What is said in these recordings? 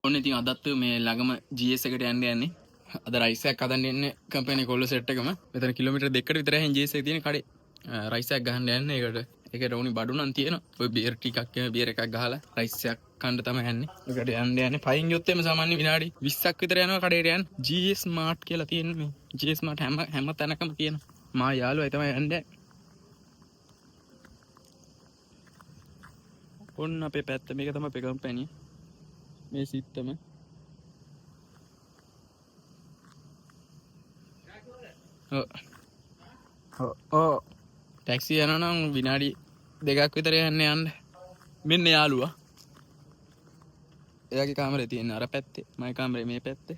ඔන්න ඉතින් අදත් මේ ළඟම GS එකට යන්න යන්නේ. අද රයිස් එකක් හදන්න ඉන්නේ කම්පැනි කොල්ල සෙට් එකම. මෙතන කිලෝමීටර් 2කට විතර හැන් GS එක තියෙන කඩේ. රයිස් එකක් ගහන්න යන්නේ. ඒකට උනි බඩු නම් තියෙනවා. ඔය බියර් ටිකක් බියර් එකක් ගහලා රයිස් එකක් කන්න තමයි යන්නේ. ඒකට යන්න යන්නේ. පයින් යොත් එම සාමාන්‍ය විනාඩි 20ක් විතර යනවා කඩේට යන්න. GS Mart කියලා තියෙන මේ GS Mart හැම තැනකම තියෙනවා. මා යාළුවයි තමයි යන්නේ. ඔන්න අපේ පැත්ත මේක තමයි අපේ කම්පැනි. මේ සිත්තම ටැක්සි යනවා නම් විනාඩි 2ක් විතර යන්න. මෙන්න යාළුවා. එයාගේ කාමරේ තියෙන අර පැත්තේ. මගේ කාමරේ මේ පැත්තේ.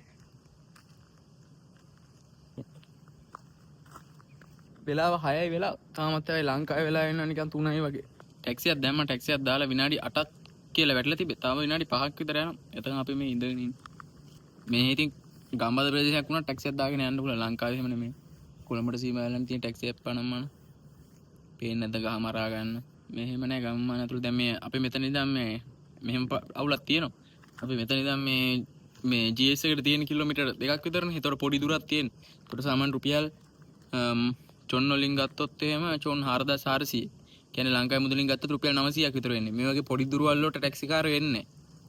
වෙලාව 6යි වෙලා. තාමත් ආයේ ලංකාවේ වෙලා ඉන්නවා නිකන් 3යි වගේ. ටැක්සියක් දැම්ම ටැක්සියක් දාලා විනාඩි 8ක් කියලා වැටලා තිබේ. තාම විනාඩි 5ක් විතර යනවා. එතන අපි මේ ඉඳගෙන ඉන්නේ. මේ ඉතින් ගම්බද ප්‍රදේශයක් වුණා ටැක්සියක් දාගෙන යන්න පුළුවන්. ලංකාවේ එහෙම නෙමෙයි. කොළඹට සීමාවෙන් තියෙන ටැක්සියක් පනම්මන. පේන්නේ නැද්ද ගහ මරා ගන්න. මෙහෙම නෑ ගම්මාන ඇතුළේ දැන් මේ අපි මෙතන ඉඳන් මේ මෙහෙම අවුලක් තියෙනවා. අපි මෙතන ඉඳන් මේ GS එකට තියෙන කිලෝමීටර් 2ක් විතරනේ. ඒතකොට පොඩි දුරක් තියෙන. ඒකට සාමාන්‍ය රුපියල් චොන් වලින් ගත්තොත් එහෙම චොන් 4400. කියන්නේ ලංකාවේ මුදලින් ගත්තොත් රුපියල් 900ක් විතර වෙන්නේ. මේ වගේ පොඩි දුර වල ටැක්සි කාරයෝ එන්නේ.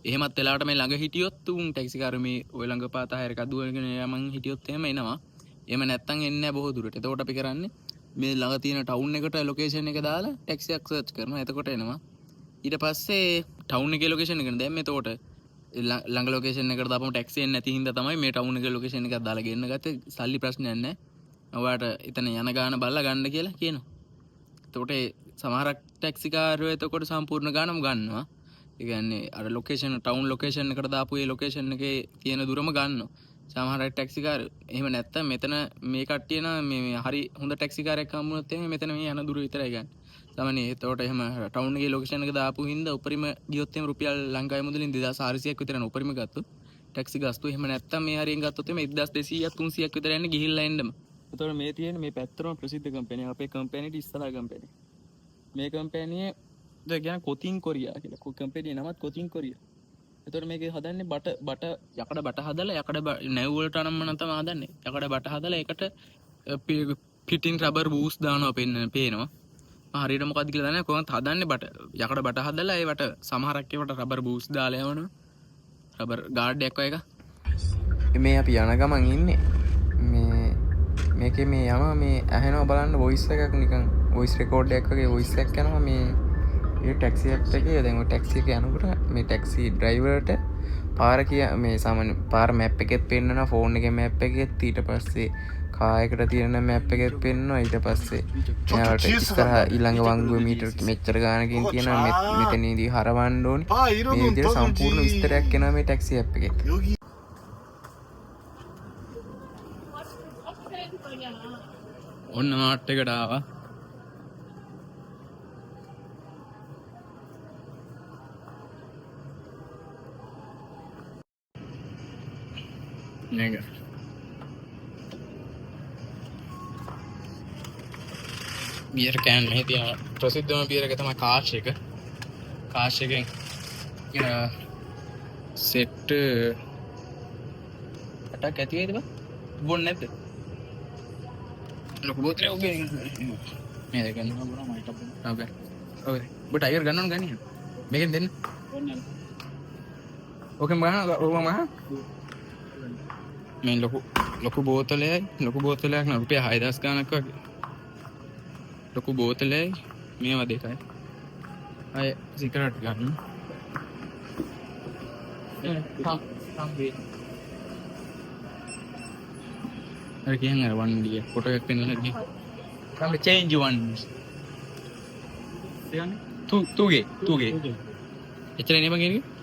එහෙමත් වෙලාවට මේ ළඟ හිටියොත් උන් ටැක්සි කාරයෝ මේ ඔය ළඟ පාත හැර එකක් දුවගෙන යමන් හිටියොත් එහෙම එනවා. එහෙම නැත්තම් එන්නේ නැහැ බොහෝ දුරට. එතකොට අපි කරන්නේ මේ ළඟ තියෙන ටවුන් එකට ලොකේෂන් එක දාලා ටැක්සියක් සර්ච් කරනවා. එතකොට එනවා. ඊට පස්සේ ටවුන් එකේ ලොකේෂන් එක දැන් මෙතකොට ළඟ ලොකේෂන් එකට දාපම ටැක්සි එන්නේ නැති හින්දා තමයි මේ ටවුන් එකේ ලොකේෂන් එකක් දාලා ගෙන්න ගත්තේ. සල්ලි ප්‍රශ්නයක් නැහැ. ඔයාට එතන යන ගාන බලලා ගන්න කියලා කියනවා. එතකොට සමහරක් ටැක්සි කාරයෝ එතකොට සම්පූර්ණ ගානම ගන්නවා. ඒ කියන්නේ අර ලොකේෂන් ටවුන් ලොකේෂන් එකට දාපු ඒ ලොකේෂන් එකේ තියෙන දුරම ගන්නවා. සමහර ටැක්සි කාරයෝ එහෙම නැත්තම් මෙතන මේ කට්ටිය නම් මේ හරි හොඳ ටැක්සි කාරයෙක් හම්බුනොත් එහෙම මෙතන මේ යන දුර විතරයි ගන්න. සාමාන්‍ය එතකොට එහෙම ටවුන් එකේ ලොකේෂන් එක දාපු හින්දා උපරිම ගියොත් එහෙම රුපියල් ලංකාවේ මුදලින් 2400ක් විතර යන උපරිම ගත්තොත් ටැක්සි ගාස්තු. එහෙම නැත්තම් මේ හරියෙන් ගත්තොත් එහෙම 1200ක් 300ක් විතර යන්නේ ගිහිල්ලා එන්නම. එතකොට මේ තියෙන මේ පැත්තටම ප්‍රසිද්ධ කම්පැනි අපේ කම්පැනිට ඉස්සලා කම්පැනි. මේ කම්පැනියේ කියන කොතින් කොරියා කියලා කම්පැනි නමත් කොතින් කොරියා. එතකොට මේකේ හදන්නේ බට යකඩ බට හදලා යකඩ නැව් වලට අනම්මන තමයි හදන්නේ. යකඩ බට හදලා ඒකට ෆිටින් රබර් බූස් දානවා පේනවා. මම හරියට මොකද්ද කියලා දන්නේ නැහැ. කොහොමද හදන්නේ බට යකඩ බට හදලා ඒවට සමහරක් ඒවට රබර් බූස් දාලා යවනවා. රබර් ගාඩ් එකක් වගේ එක. මේ අපි යන ගමන් ඉන්නේ. මේකේ මේ යම මේ ඇහෙනවා බලන්න වොයිස් එකක් නිකන් වොයිස් රෙකෝඩ් එකක් වගේ වොයිස් එකක් යනවා මේ ටැක්සි ඇප් එකේ. දැන් ඔය ටැක්සි එක යනකොට මේ ටැක්සි ඩ්‍රයිවර්ට පාර මේ සාමාන්‍ය පාර මැප් එකෙත් පෙන්නනවා ෆෝන් එකේ මැප් එකෙත්. ඊට පස්සේ කායකට තියෙන මැප් එකෙත් පෙන්නනවා. ඊට පස්සේ එයාට ඉස්සරහ ඊළඟ වංගුවේ මීටර් මෙච්චර ගානකින් තියෙනවා මෙතනදී හරවන්න ඕනේ. මේ විදිහට සම්පූර්ණ විස්තරයක් එනවා මේ ටැක්සි ඇප් එකේ. ඔන්න මාට් එකට ආවා. නේද? බියර් කෑන් මේ තියෙන ප්‍රසිද්ධම බියර් එක තමයි කාෂ් එක. කාෂ් එකෙන් සෙට් 8ක් ඇති වේද බං? බොන්නේ නැද්ද? ලොකු බෝතලයක් ඔබේ මේ දෙක ගන්නවා බොනවා මයිට ඔබ. ඔකේ. ඔකේ. ඔබ ටයර් ගන්නවද ගන්නේ? මේකෙන් දෙන්න. ඔකේ මහා මේ ලොකු බෝතලයක් න රුපියල් 6000 ගාණක් වගේ. ලොකු බෝතලයයි මේවා දෙකයි. අය සිගරට් ගන්න. අර කියන්නේ අර වන් ගිය ෆොටෝ එකක් පෙන්නලා ගිය. come change one. කියන්නේ තුගේ. එච්චර නේ මං කියන්නේ.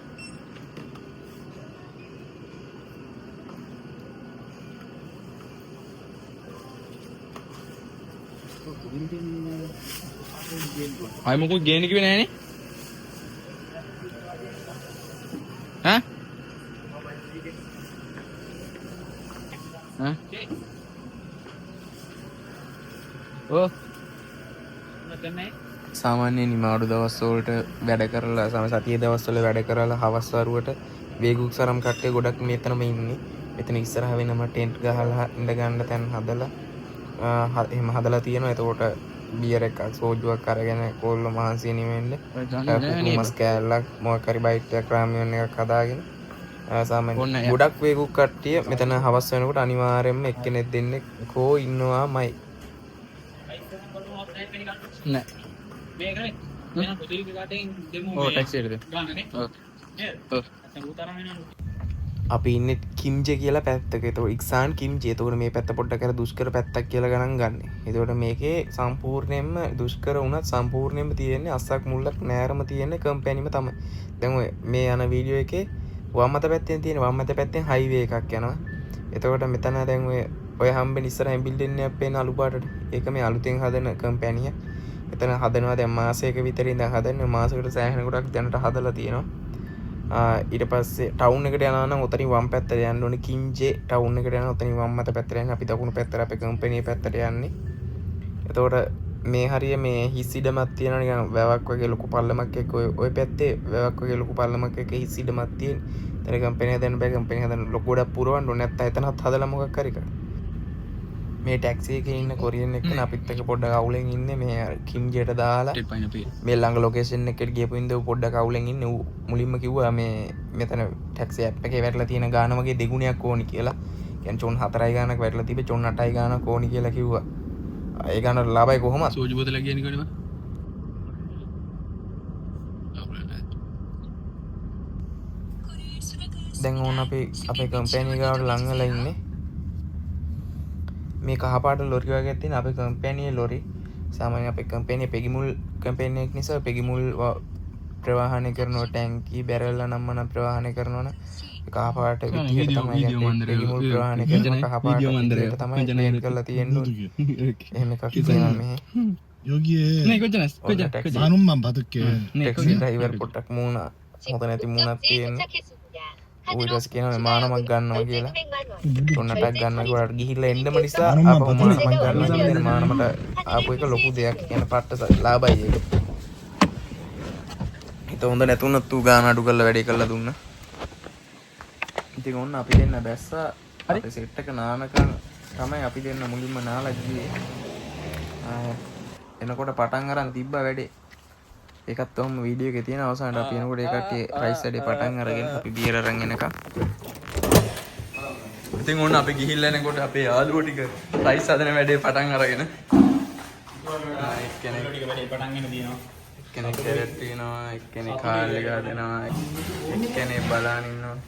අය මොකද ගේන්නේ කිව්වේ නෑනේ. ඈ? ඈ? ඔව්. සාමාන්‍යයෙන් නිමාඩු දවස් වලට වැඩ කරලා සතියේ දවස් වල වැඩ කරලා හවස් වරුවට වේගුක් සරම් කට්ටිය ගොඩක් මෙතනම ඉන්නේ. මෙතන ඉස්සරහ වෙනම ටෙන්ට් ගහලා ඉඳ ගන්න තැන් හදලා එහෙම හදලා තියෙනවා. එතකොට බියර් එකක් සෝජුවක් අරගෙන කොල්ල මහන්සිය නිවෙන්න. මස් කෑල්ලක් මොකක් හරි බයිට් එකක් රාමියන් එකක් හදාගෙන සාමාන්‍යයෙන් ගොඩක් වේගුක් කට්ටිය මෙතන හවස් වෙනකොට අනිවාර්යයෙන්ම එක්කෙනෙක් දෙන්නෙක් කෝ ඉන්නවාමයි. නෑ මේකනේ මම පොතේ කාටෙන් දෙමු ඔව් ටැක්සි එකට ඔව් අපි ඉන්නේ කිම්ජේ කියලා පැත්තක. ඒතකොට ඉක්සාන් කිම්ජේ. ඒතකොට මේ පැත්ත පොඩ්ඩක් අර දුෂ්කර පැත්තක් කියලා ගණන් ගන්න. ඒතකොට මේකේ සම්පූර්ණයෙන්ම දුෂ්කර වුණත් සම්පූර්ණයෙන්ම තියෙන්නේ අස්සක් මුල්ලක් නෑරම තියෙන කම්පැනිම තමයි. දැන් ඔය මේ යන වීඩියෝ එකේ වම් අත පැත්තෙන් තියෙන වම් අත පැත්තෙන් හයිවේ එකක් යනවා. එතකොට මෙතන දැන් ඔය හම්බෙන ඉස්සරහින් බිල්ඩින් එකක් පේන අලු පාටට. ඒක මේ අලුතෙන් හදන කම්පැනිය. එතන හදනවා දැන් මාසයක විතරින් දැන් හදන්නේ. මාසෙකට සෑහෙන ගොඩක් දැනට හදලා තියෙනවා. ඊට පස්සේ ටවුන් එකට යනවා නම් උතනින් වම් පැත්තට යන්න ඕනේ. කිම්ජේ ටවුන් එකට යනවා. උතනින් වම් අත පැත්තට යන්නේ. අපි දකුණු පැත්තට අපේ කම්පැනි පැත්තට යන්නේ. එතකොට මේ හරිය මේ හිස් ඉඩමක් තියෙනවා නිකන් වැවක් වගේ ලොකු පල්ලමක් එක්ක ඔය පැත්තේ වැවක් වගේ ලොකු පල්ලමක් එක්ක හිස් ඉඩමක් තියෙන. එතන කම්පැනි හදන්න බෑ. කම්පැනි හදන්න ලොකු ගොඩක් පුරවන්න ඕනේ. නැත්නම් එතනත් හදලා මොකක් හරි කරා. මේ ටැක්සි එකේ ඉන්න කොරියන් එක්කන අපිත් එක්ක පොඩ්ඩක් අවුලෙන් ඉන්නේ. මේ කිම්ජේට දාලා මේ ළඟ ලොකේෂන් එකට ගියපු ඉඳ පොඩ්ඩක් අවුලෙන් ඉන්නේ. ඌ මුලින්ම කිව්වා මේ මෙතන ටැක්සි ඇප් එකේ වැටලා තියෙන ගාන වගේ දෙගුණයක් ඕනි කියලා. කියන්නේ චොන් 4යි ගානක් වැටලා තිබ්බේ චොන් 8යි ගානක් ඕනි කියලා කිව්වා. ඒ ගානට ලාභයි කොහොමද? සෝජු බෝතල කියන්නේ කොහොමද? දැන් ඕන අපේ කම්පැනි ගාවට ලං වෙලා ඉන්නේ. මේ කහපාට ලොරි වගේ තියෙන අපේ කම්පැනියේ ලොරි. සාමාන්‍ය අපේ කම්පැනි පෙගිමුල් කම්පැනි එක නිසා පෙගිමුල් ප්‍රවාහනය කරනවා. ටැංකි බැරල් නම් ප්‍රවාහනය කරනවා නම් කහපාට විදියට තමයි පෙගිමුල් ප්‍රවාහනය කරන කහපාට විදියට තමයි ප්ලේන් කරලා තියෙන්නේ. එහෙම එකක් තියෙනවා මේ. 여기에 만원만 받을게. ටැක්සි ඩ්‍රයිවර් පොට්ටක් මූණ හොඳ නැති මූණක් තියෙන්නේ. ඌට කියනවා මානමක් ගන්නවා කියලා. තොන්නටක් ගන්න ගොඩට ගිහිල්ලා එන්නම නිසා ආපහු මානමක් ගන්නවා කියන මානමට ආපු එක ලොකු දෙයක්. කියන පට්ට ලාභයි ඒක. හිත හොඳ නැතුණත් ඌ ගාන අඩු කරලා වැඩේ කරලා දුන්නා. ඉතින් ඔන්න අපි දෙන්න බැස්සා. හරි සෙට් එක නානකම් තමයි අපි දෙන්න මුලින්ම නාලා ගියේ. එනකොට පටන් අරන් තිබ්බා වැඩේ. ඒකත් ඔහම වීඩියෝ එකේ තියෙන අවසානට අපි එනකොට ඒ කට්ටිය රයිස් වැඩේ පටන් අරගෙන අපි බියර් අරන් එනකම්. ඉතින් ඕන අපි ගිහිල්ලා එනකොට අපේ යාළුවෝ ටික රයිස් හදන වැඩේ පටන් අරගෙන එක්කෙනෙක් කැරට් තියනවා, එක්කෙනෙක් කාල් එක හදනවා, එක්කෙනෙක් බලන් ඉන්නවා.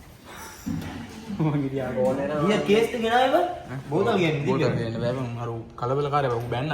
ये केस ते ගෙනාවද? බෝතල් ගේන්නේ. බෝතල් ගේන්න බෑ බං. අර කලබලකාරය බං බැන්න.